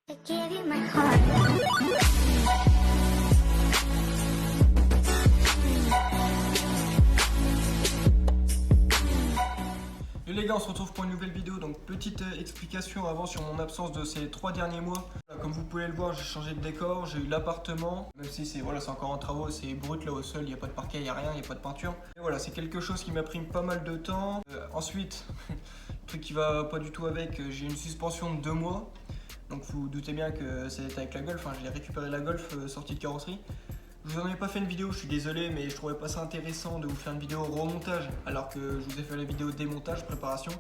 Et les gars, on se retrouve pour une nouvelle vidéo. Donc petite explication avant sur mon absence de ces 3 derniers mois. Comme vous pouvez le voir, j'ai changé de décor, j'ai eu l'appartement. Même si c'est encore en travaux, c'est brut là au sol, il n'y a pas de parquet, il n'y a rien, il n'y a pas de peinture. Et voilà, c'est quelque chose qui m'a pris pas mal de temps. Ensuite, truc qui va pas du tout avec, j'ai une suspension de 2 mois. Donc vous vous doutez bien que c'est avec la Golf, j'ai récupéré la Golf sortie de carrosserie. Je vous en ai pas fait une vidéo, je suis désolé, mais je trouvais pas ça intéressant de vous faire une vidéo remontage alors que je vous ai fait la vidéo démontage, préparation.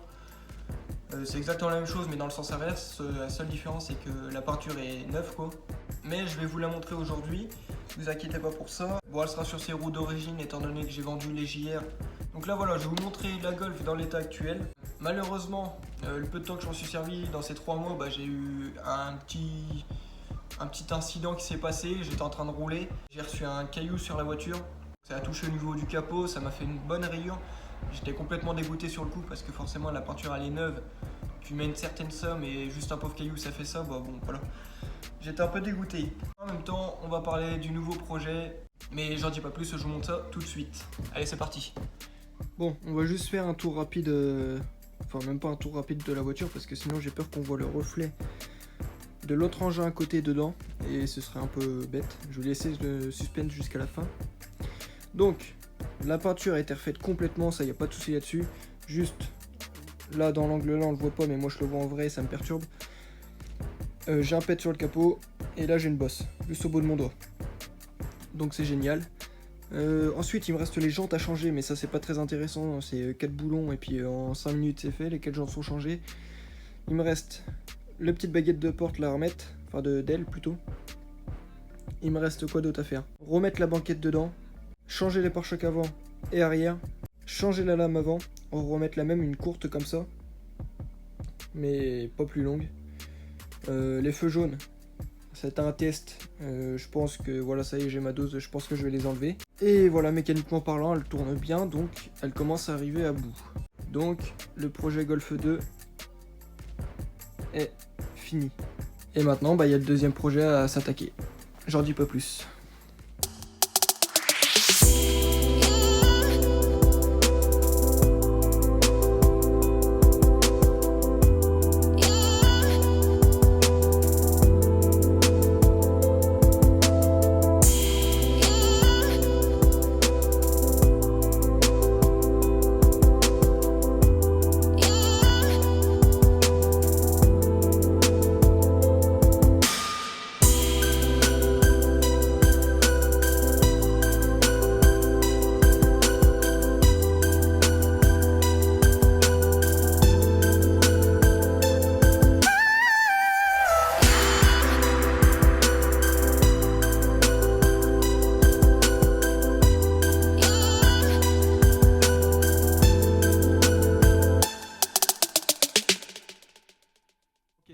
C'est exactement la même chose mais dans le sens inverse, la seule différence c'est que la peinture est neuve quoi. Mais je vais vous la montrer aujourd'hui, ne vous inquiétez pas pour ça. Bon, elle sera sur ses roues d'origine étant donné que j'ai vendu les JR. Donc là voilà, je vais vous montrer la Golf dans l'état actuel. Malheureusement, le peu de temps que je m'en suis servi dans ces 3 mois, j'ai eu un petit incident qui s'est passé. J'étais en train de rouler, j'ai reçu un caillou sur la voiture. Ça a touché au niveau du capot, ça m'a fait une bonne rayure. J'étais complètement dégoûté sur le coup parce que forcément la peinture elle est neuve. Tu mets une certaine somme et juste un pauvre caillou ça fait ça, bon voilà. J'étais un peu dégoûté. En même temps, on va parler du nouveau projet, mais j'en dis pas plus, je vous montre ça tout de suite. Allez, c'est parti. Bon, on va juste faire un tour rapide, enfin même pas un tour rapide de la voiture parce que sinon j'ai peur qu'on voit le reflet de l'autre engin à côté dedans et ce serait un peu bête. Je vais laisser le suspense jusqu'à la fin. Donc la peinture a été refaite complètement, ça y a pas de souci là-dessus. Juste là dans l'angle là on le voit pas mais moi je le vois en vrai, ça me perturbe. J'ai un pet sur le capot et là j'ai une bosse juste au bout de mon doigt, donc c'est génial. Ensuite il me reste les jantes à changer mais ça c'est pas très intéressant, c'est 4 boulons et puis en 5 minutes c'est fait, les 4 jantes sont changées. Il me reste la petite baguette de porte la remettre, enfin d'aile plutôt. Il me reste quoi d'autre à faire? Remettre la banquette dedans, changer les pare-chocs avant et arrière, changer la lame avant, remettre la même, une courte comme ça, mais pas plus longue. Les feux jaunes, c'est un test, je pense que voilà, ça y est, j'ai ma dose, je pense que je vais les enlever. Et voilà, mécaniquement parlant, elle tourne bien, donc elle commence à arriver à bout. Donc le projet Golf 2 est fini. Et maintenant, il y a le deuxième projet à s'attaquer. J'en dis pas plus.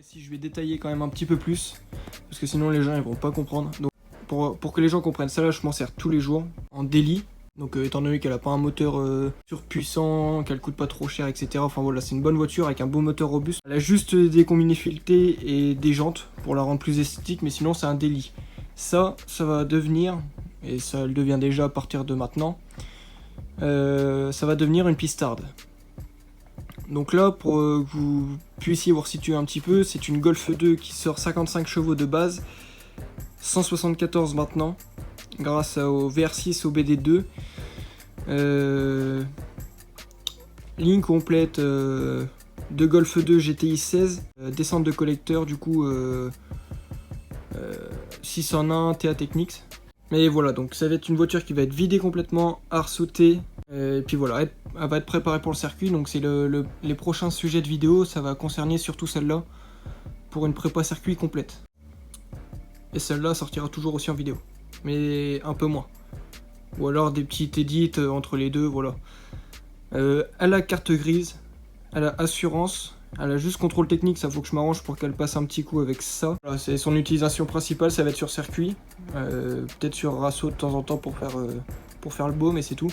Si je vais détailler quand même un petit peu plus, parce que sinon les gens ils vont pas comprendre. Donc pour que les gens comprennent, ça là je m'en sers tous les jours en daily. Donc étant donné qu'elle a pas un moteur surpuissant, qu'elle coûte pas trop cher, etc. Enfin voilà, c'est une bonne voiture avec un beau moteur robuste. Elle a juste des combinés filetés et des jantes pour la rendre plus esthétique, mais sinon c'est un daily. Ça va devenir, et ça le devient déjà à partir de maintenant, ça va devenir une pistarde. Donc là, pour que vous puissiez vous resituer un petit peu, c'est une Golf 2 qui sort 55 chevaux de base, 174 maintenant, grâce au VR6 au BD2. Ligne complète de Golf 2 GTI 16, descente de collecteur du coup 601 TA Technics. Mais voilà, donc ça va être une voiture qui va être vidée complètement, arsautée. Et puis voilà, elle va être préparée pour le circuit, donc c'est les prochains sujets de vidéo, ça va concerner surtout celle-là, pour une prépa circuit complète. Et celle-là sortira toujours aussi en vidéo, mais un peu moins. Ou alors des petites edits entre les deux, voilà. Elle a carte grise, elle a assurance, elle a juste contrôle technique, ça faut que je m'arrange pour qu'elle passe un petit coup avec ça. Voilà, c'est son utilisation principale, ça va être sur circuit, peut-être sur Rasso de temps en temps pour faire le beau, mais c'est tout.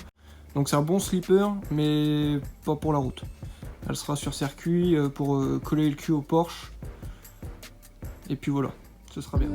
Donc c'est un bon slipper, mais pas pour la route. Elle sera sur circuit pour coller le cul au Porsche. Et puis voilà, ce sera bien.